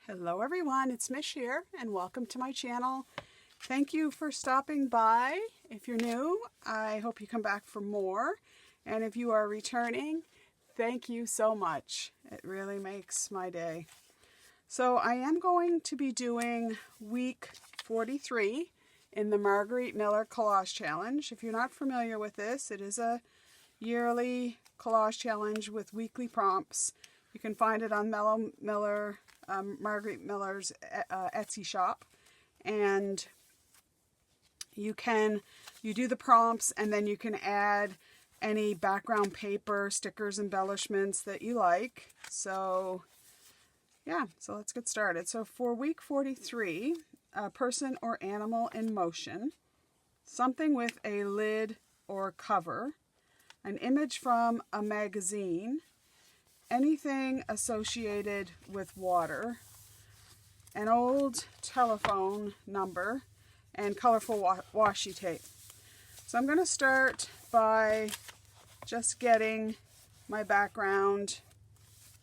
Hello everyone, it's Mish here and welcome to my channel. Thank you for stopping by. If you're new, I hope you come back for more. And if you are returning, thank you so much. It really makes my day. So I am going to be doing week 43 in the Margarete Miller Collage Challenge. If you're not familiar with this, it is a yearly collage challenge with weekly prompts. You can find it on Margarete Miller's Etsy shop, and you do the prompts, and then you can add any background paper, stickers, embellishments that you like. So yeah, so let's get started. So for week 43, a person or animal in motion, something with a lid or cover, an image from a magazine, anything associated with water, an old telephone number, and colorful washi tape. So I'm going to start by just getting my background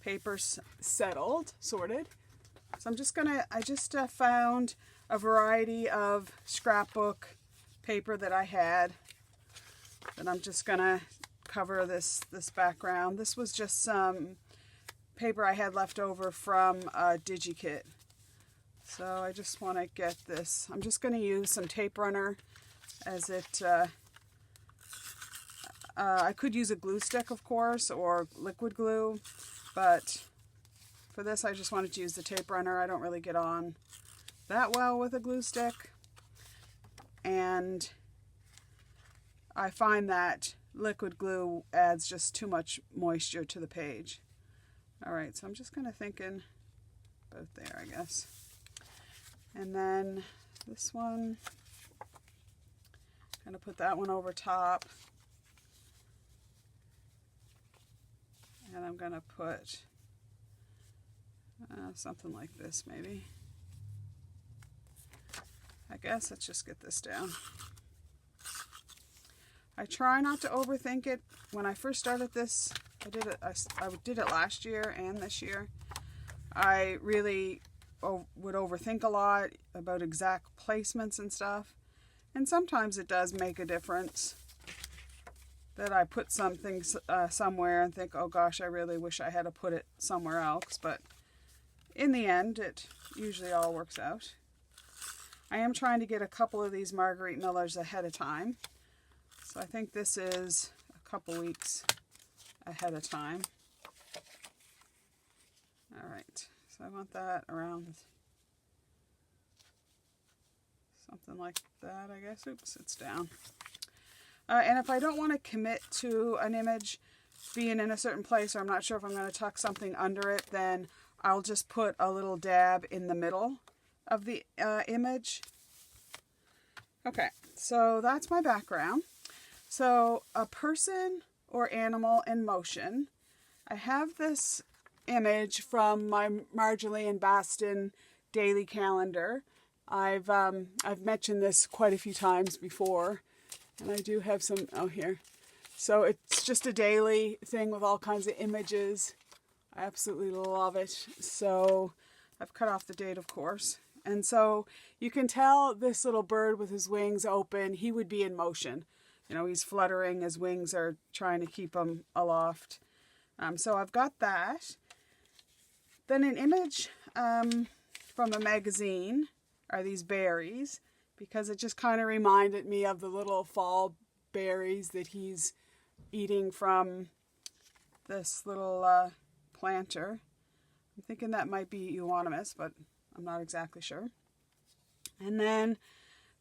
papers settled, sorted. So I just found a variety of scrapbook paper that I had that I'm just going to cover this background. This was just some paper I had left over from a DigiKit. So I just want to get this. I'm just going to use some tape runner as it, I could use a glue stick, of course, or liquid glue, but for this I just wanted to use the tape runner. I don't really get on that well with a glue stick, and I find that liquid glue adds just too much moisture to the page. Alright, so I'm just kind of thinking about there, I guess. And then this one, kind of put that one over top. And I'm going to put something like this maybe. I guess let's just get this down. I try not to overthink it. When I first started this, I did it last year and this year. I really would overthink a lot about exact placements and stuff. And sometimes it does make a difference that I put something somewhere and think, oh gosh, I really wish I had to put it somewhere else. But in the end, it usually all works out. I am trying to get a couple of these Margarete Millers ahead of time. So I think this is a couple weeks ahead of time. Alright, so I want that around something like that, I guess. Oops, it's down. And if I don't want to commit to an image being in a certain place, or I'm not sure if I'm going to tuck something under it, then I'll just put a little dab in the middle of the image. Okay, so that's my background. So a person or animal in motion. I have this image from my Marjorie and Baston daily calendar. I've mentioned this quite a few times before, and I do have some, oh here. So it's just a daily thing with all kinds of images. I absolutely love it. So I've cut off the date, of course. And so you can tell this little bird with his wings open, he would be in motion. You know, he's fluttering, his wings are trying to keep him aloft. So I've got that. Then an image from a magazine are these berries, because it just kind of reminded me of the little fall berries that he's eating from this little planter. I'm thinking that might be euonymus, but I'm not exactly sure. And then,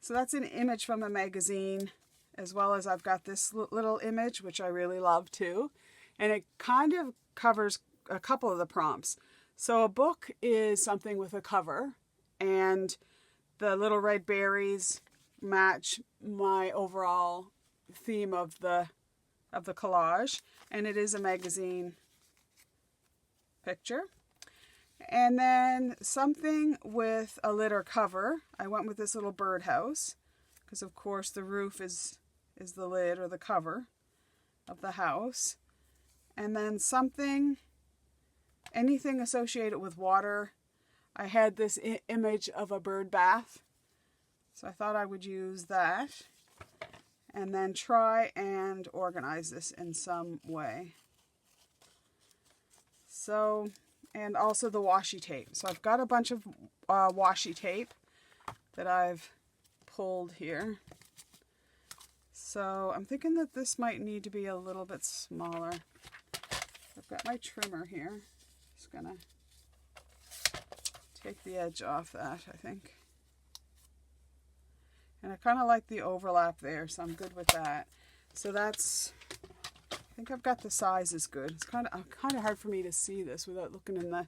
so that's an image from a magazine, as well as I've got this little image, which I really love too. And it kind of covers a couple of the prompts. So a book is something with a cover, and the little red berries match my overall theme of the collage. And it is a magazine picture. And then something with a lid or cover. I went with this little birdhouse, because of course the roof is the lid or the cover of the house. And then something, anything associated with water. I had this image of a bird bath, so I thought I would use that and then try and organize this in some way. So, and also the washi tape. So I've got a bunch of washi tape that I've pulled here. So I'm thinking that this might need to be a little bit smaller. I've got my trimmer here. Just gonna take the edge off that, I think. And I kind of like the overlap there, so I'm good with that. So that's, I think I've got the sizes good. It's kind of hard for me to see this without looking in the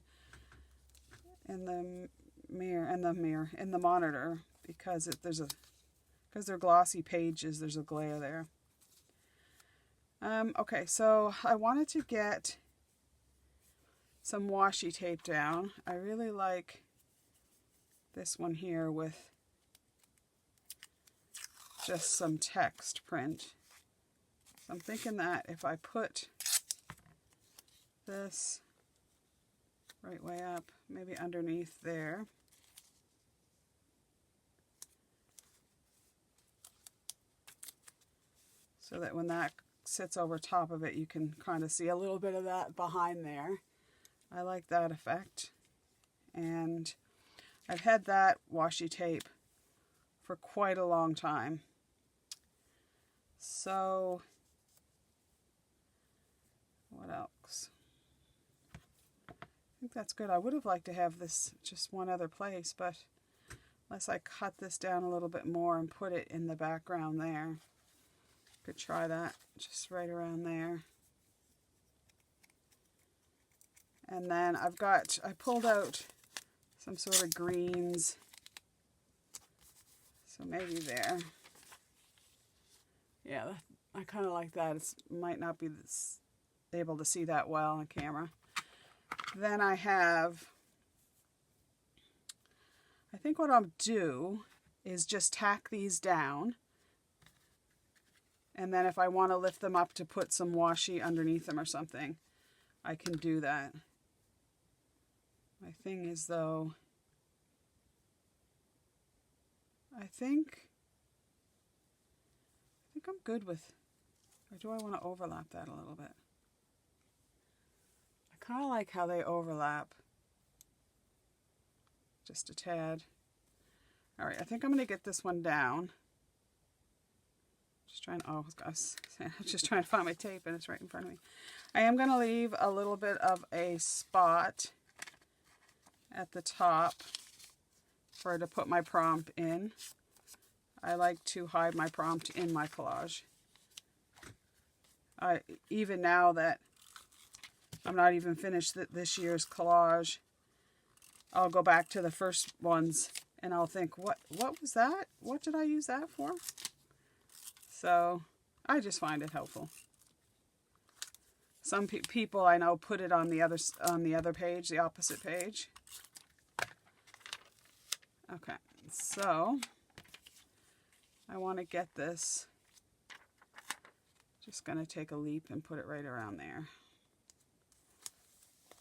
monitor, because because they're glossy pages, there's a glare there. Okay, so I wanted to get some washi tape down. I really like this one here with just some text print. So I'm thinking that if I put this right way up, maybe underneath there, so that when that sits over top of it, you can kind of see a little bit of that behind there. I like that effect. And I've had that washi tape for quite a long time. So, what else? I think that's good. I would have liked to have this just one other place, but unless I cut this down a little bit more and put it in the background there, could try that just right around there. And then I pulled out some sort of greens, so maybe there. Yeah, I kind of like that. It might not be able to see that well on camera. Then I think what I'll do is just tack these down. And then if I want to lift them up to put some washi underneath them or something, I can do that. My thing is, though, I think I'm good with, or do I want to overlap that a little bit? I kind of like how they overlap just a tad. All right, I think I'm going to get this one down. Just trying to find my tape, and it's right in front of me. I am going to leave a little bit of a spot at the top for to put my prompt in. I like to hide my prompt in my collage. Even now that I'm not even finished this year's collage, I'll go back to the first ones and I'll think, what was that? What did I use that for? So I just find it helpful. Some people I know put it on the other page, the opposite page. Okay, so I want to get this. Just going to take a leap and put it right around there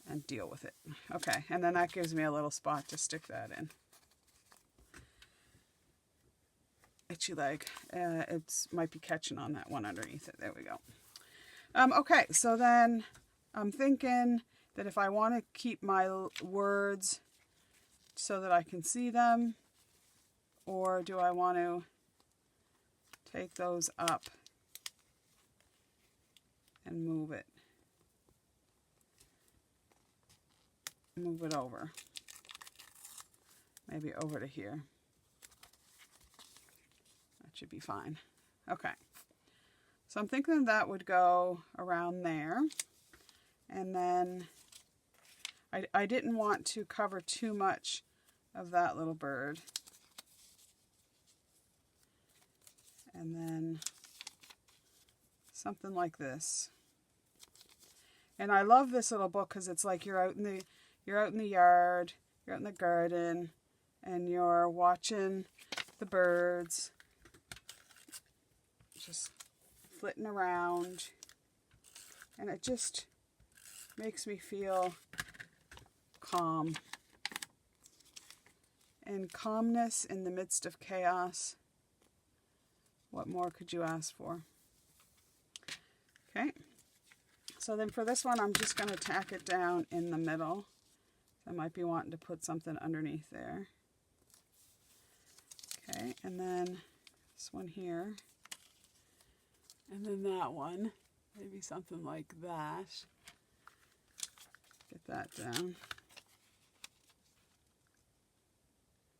and deal with it. Okay, and then that gives me a little spot to stick that in. Itchy leg. It might be catching on that one underneath it. There we go. Okay, so then I'm thinking that if I want to keep my words so that I can see them, or do I want to take those up and move it over, maybe over to here. That should be fine. Okay, so I'm thinking that would go around there, and then I didn't want to cover too much of that little bird. And then something like this. And I love this little book because it's like you're out in the yard, you're out in the garden, and you're watching the birds just flitting around, and it just makes me feel calm. And calmness in the midst of chaos. What more could you ask for? Okay. So then for this one, I'm just going to tack it down in the middle. I might be wanting to put something underneath there. Okay, and then this one here. And then that one. Maybe something like that. Get that down.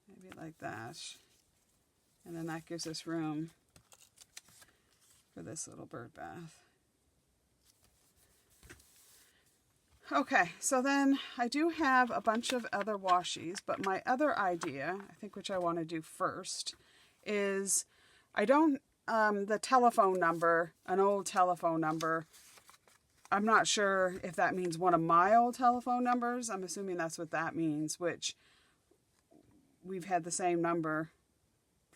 Maybe like that. And then that gives us room for this little bird bath. Okay, so then I do have a bunch of other washies, but my other idea, I think which I want to do first, is I don't, the telephone number, an old telephone number, I'm not sure if that means one of my old telephone numbers. I'm assuming that's what that means, which we've had the same number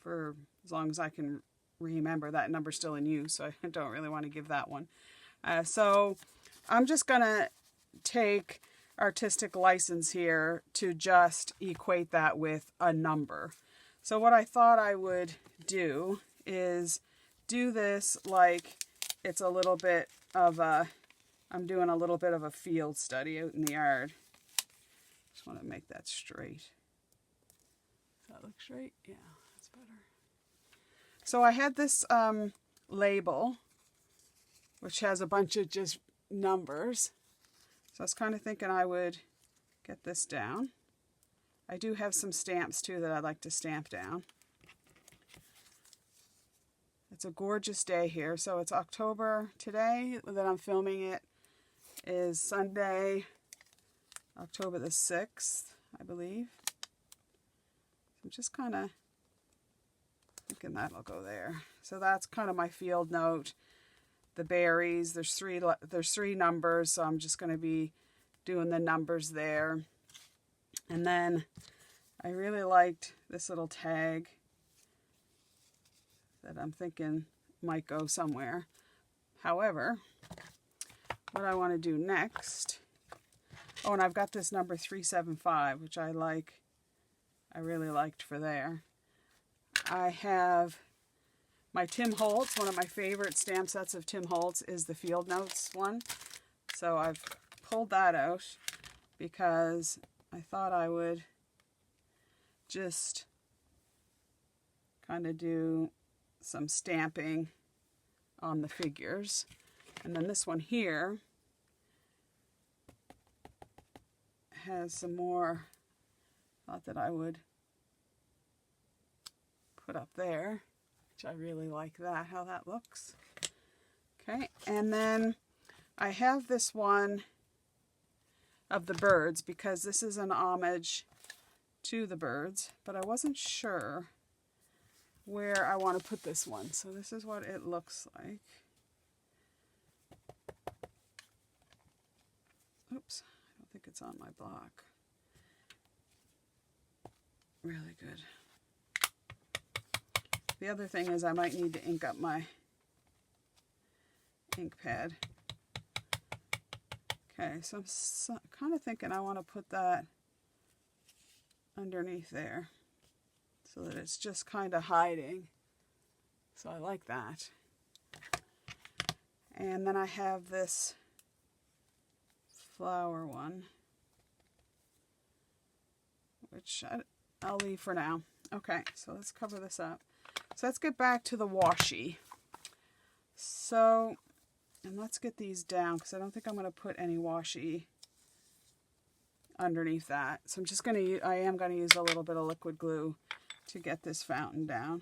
for as long as I can remember. That number's still in use, so I don't really want to give that one. So I'm just going to take artistic license here to just equate that with a number. So what I thought I would do is do this like it's a little bit of a, I'm doing a little bit of a field study out in the yard. Just want to make that straight. Does that look straight? Yeah, that's better. So I had this label, which has a bunch of just numbers. So I was kind of thinking I would get this down. I do have some stamps too that I'd like to stamp down. It's a gorgeous day here. So it's October. Today that I'm filming it is Sunday, October the 6th, I believe. I'm just kind of thinking that'll go there. So that's kind of my field note. The berries, there's three numbers, so I'm just going to be doing the numbers there. And then I really liked this little tag that I'm thinking might go somewhere. However, what I want to do next, oh, and I've got this number 375, which I like, I really liked for there. I have my Tim Holtz, one of my favorite stamp sets of Tim Holtz is the Field Notes one. So I've pulled that out because I thought I would just kind of do some stamping on the figures. And then this one here has some more, thought that I would put up there. I really like that, how that looks. Okay, and then I have this one of the birds because this is an homage to the birds, but I wasn't sure where I want to put this one. So this is what it looks like. Oops, I don't think it's on my block. Really good. The other thing is I might need to ink up my ink pad. Okay, so I'm kind of thinking I want to put that underneath there so that it's just kind of hiding. So I like that. And then I have this flower one, which I'll leave for now. Okay, so let's cover this up. So let's get back to the washi. So, and let's get these down because I don't think I'm going to put any washi underneath that. So I'm just going to, I am going to use a little bit of liquid glue to get this fountain down.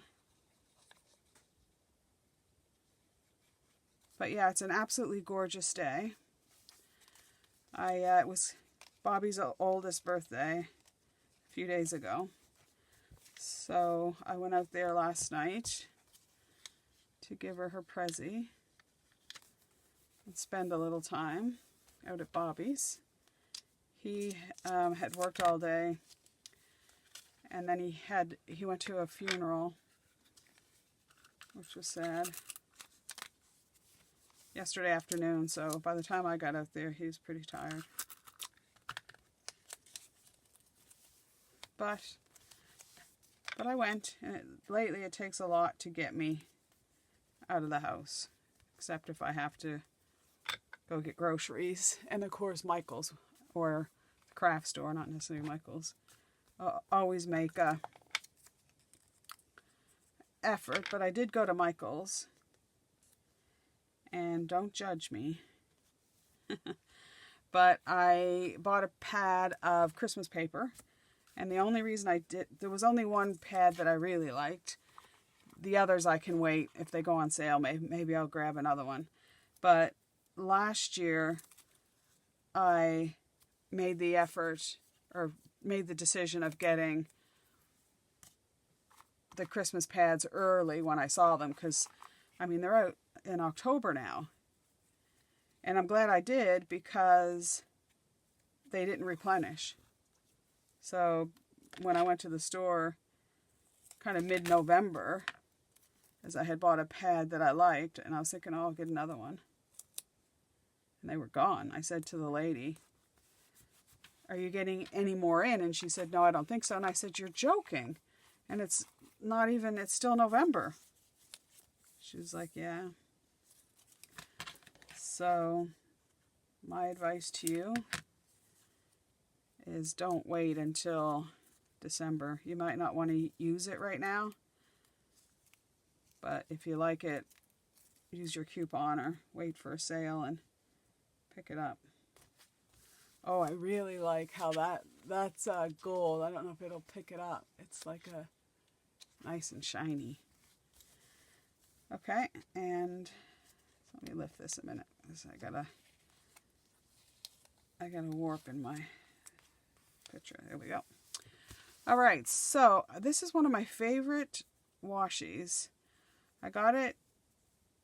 But yeah, it's an absolutely gorgeous day. It was Bobby's oldest birthday a few days ago. So I went out there last night to give her her prezi and spend a little time out at Bobby's. He had worked all day, and then he went to a funeral, which was sad, yesterday afternoon. So by the time I got out there, he was pretty tired. But But I went, and lately it takes a lot to get me out of the house, except if I have to go get groceries. And of course Michael's, or the craft store, not necessarily Michael's, always make a effort. But I did go to Michael's, and don't judge me, but I bought a pad of Christmas paper. And the only reason I did, there was only one pad that I really liked. The others I can wait. If they go on sale, maybe I'll grab another one. But last year, I made the effort, or made the decision of getting the Christmas pads early when I saw them. Because, I mean, they're out in October now. And I'm glad I did, because they didn't replenish. So when I went to the store kind of mid-November, as I had bought a pad that I liked, and I was thinking, oh, I'll get another one. And they were gone. I said to the lady, are you getting any more in? And she said, no, I don't think so. And I said, you're joking. And it's not even, it's still November. She was like, yeah. So my advice to you is don't wait until December. You might not want to use it right now, but if you like it, use your coupon or wait for a sale and pick it up. Oh, I really like how that's gold. I don't know if it'll pick it up. It's like a nice and shiny. Okay, and so let me lift this a minute, because I got a warp in my picture. There we go. All right, so this is one of my favorite washies. I got it,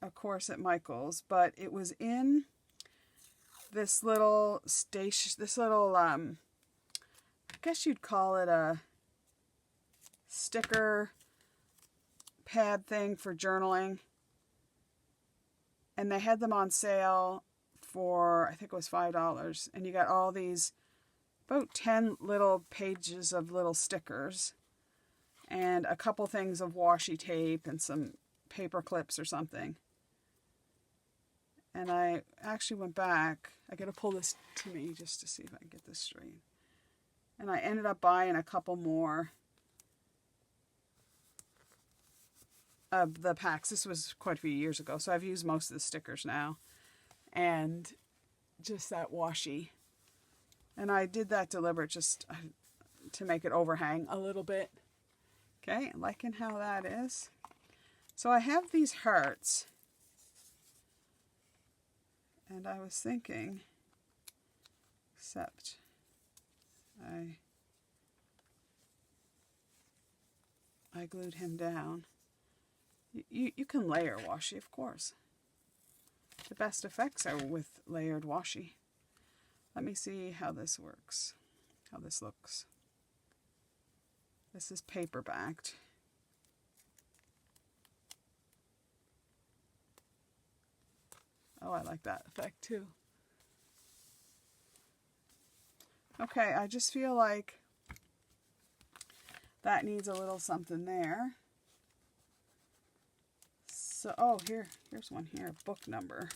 of course, at Michael's, but it was in this little station, I guess you'd call it a sticker pad thing for journaling. And they had them on sale for, I think it was $5. And you got all these, about 10 little pages of little stickers. And a couple things of washi tape and some paper clips or something. And I actually went back. I got to pull this to me just to see if I can get this straight. And I ended up buying a couple more of the packs. This was quite a few years ago, so I've used most of the stickers now. And just that washi. And I did that deliberate just to make it overhang a little bit. Okay, liking how that is. So I have these hearts. And I was thinking, except I glued him down. You can layer washi, of course. The best effects are with layered washi. Let me see how this works, how this looks. This is paper backed. Oh, I like that effect too. Okay, I just feel like that needs a little something there. So, oh, here's one here, book number.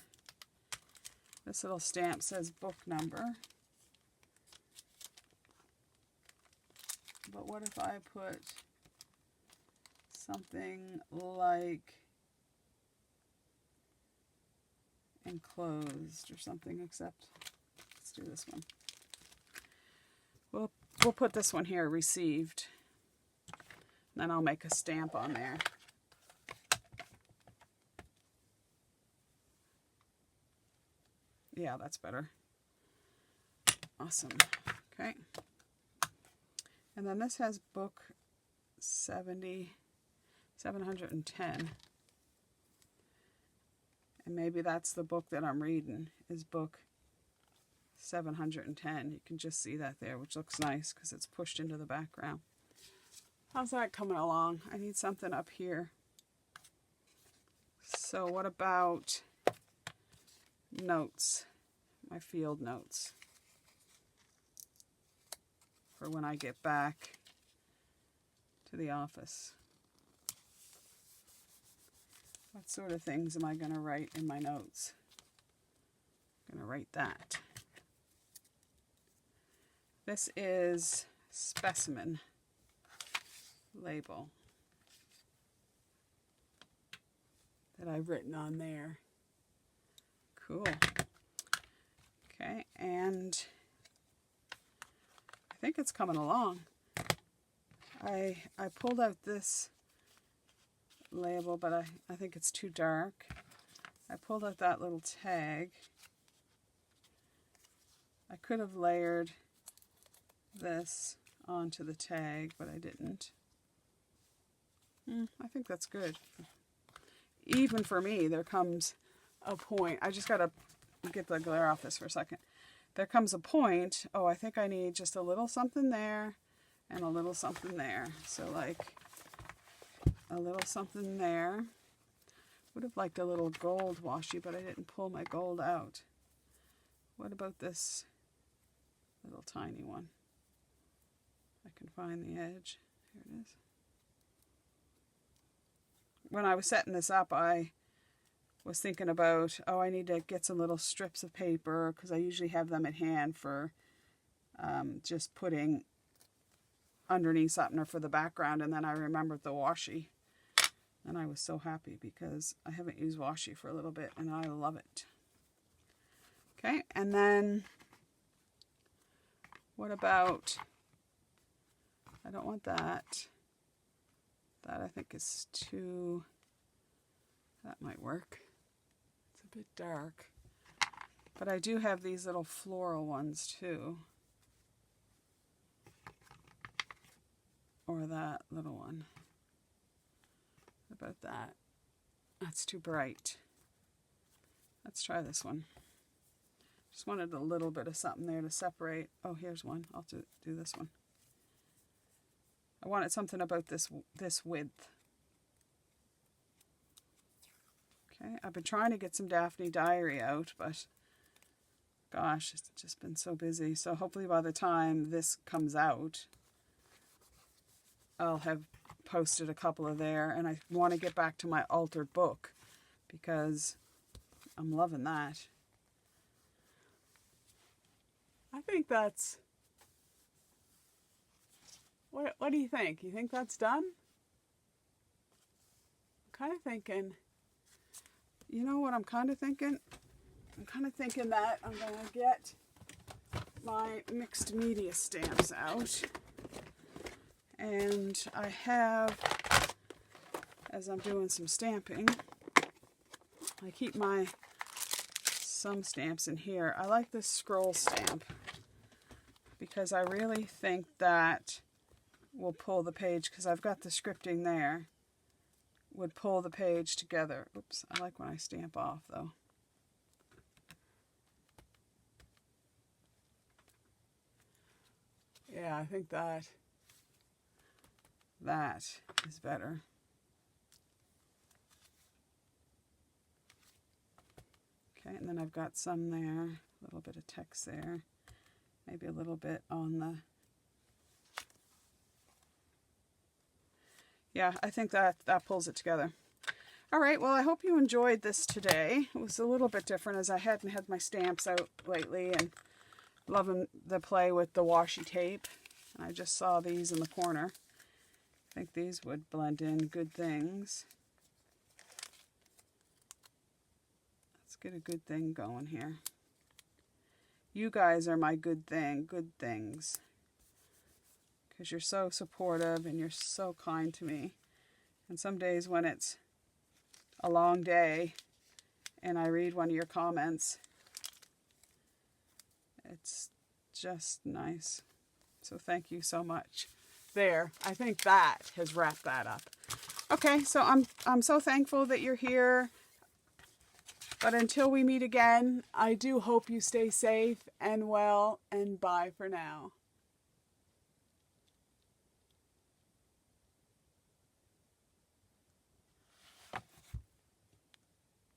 This little stamp says book number. But what if I put something like enclosed or something, except let's do this one. We'll put this one here, received. Then I'll make a stamp on there. Yeah, that's better. Awesome. Okay. And then this has book 710. And maybe that's the book that I'm reading, is book 710. You can just see that there, which looks nice because it's pushed into the background. How's that coming along? I need something up here. So what about notes? My field notes. For when I get back to the office. What sort of things am I going to write in my notes? I'm going to write that. This is specimen label that I've written on there. Cool. Okay, and I think it's coming along. I pulled out this label, but I think it's too dark. I pulled out that little tag. I could have layered this onto the tag, but I didn't. I think that's good. Even for me, there comes a point. I just gotta get the glare off this for a second. There comes a point, oh, I think I need just a little something there and a little something there. So like a little something there. Would have liked a little gold washi, but I didn't pull my gold out. What about this little tiny one? I can find the edge. Here it is. When I was setting this up, I was thinking about, oh, I need to get some little strips of paper, because I usually have them at hand for just putting underneath something or for the background. And then I remembered the washi. And I was so happy because I haven't used washi for a little bit and I love it. Okay, and then what about, I don't want that. That I think is too, that might work. It's a bit dark. But I do have these little floral ones too. Or that little one. What about that? That's too bright. Let's try this one. Just wanted a little bit of something there to separate. Oh, here's one. I'll do this one. I wanted something about this width. Okay, I've been trying to get some Daphne Diary out, but gosh, it's just been so busy. So hopefully by the time this comes out, I'll have posted a couple of there, and I want to get back to my altered book because I'm loving that. I think that's, what do you think? You think that's done? I'm kind of thinking, you know what I'm kind of thinking? I'm kind of thinking that I'm going to get my mixed media stamps out. And I have, as I'm doing some stamping, I keep some stamps in here. I like this scroll stamp because I really think that will pull the page, because I've got the scripting there, would pull the page together. Oops, I like when I stamp off though. Yeah, I think that is better. Okay, and then I've got some there, a little bit of text there, maybe a little bit on the, yeah, I think that pulls it together. All right, well, I hope you enjoyed this today. It was a little bit different as I hadn't had my stamps out lately, and loving the play with the washi tape. And I just saw these in the corner. I think these would blend in good things. Let's get a good thing going here. You guys are my good things. Because you're so supportive and you're so kind to me. And some days when it's a long day and I read one of your comments, it's just nice. So thank you so much. There, I think that has wrapped that up. Okay, so I'm so thankful that you're here. But until we meet again, I do hope you stay safe and well, and bye for now.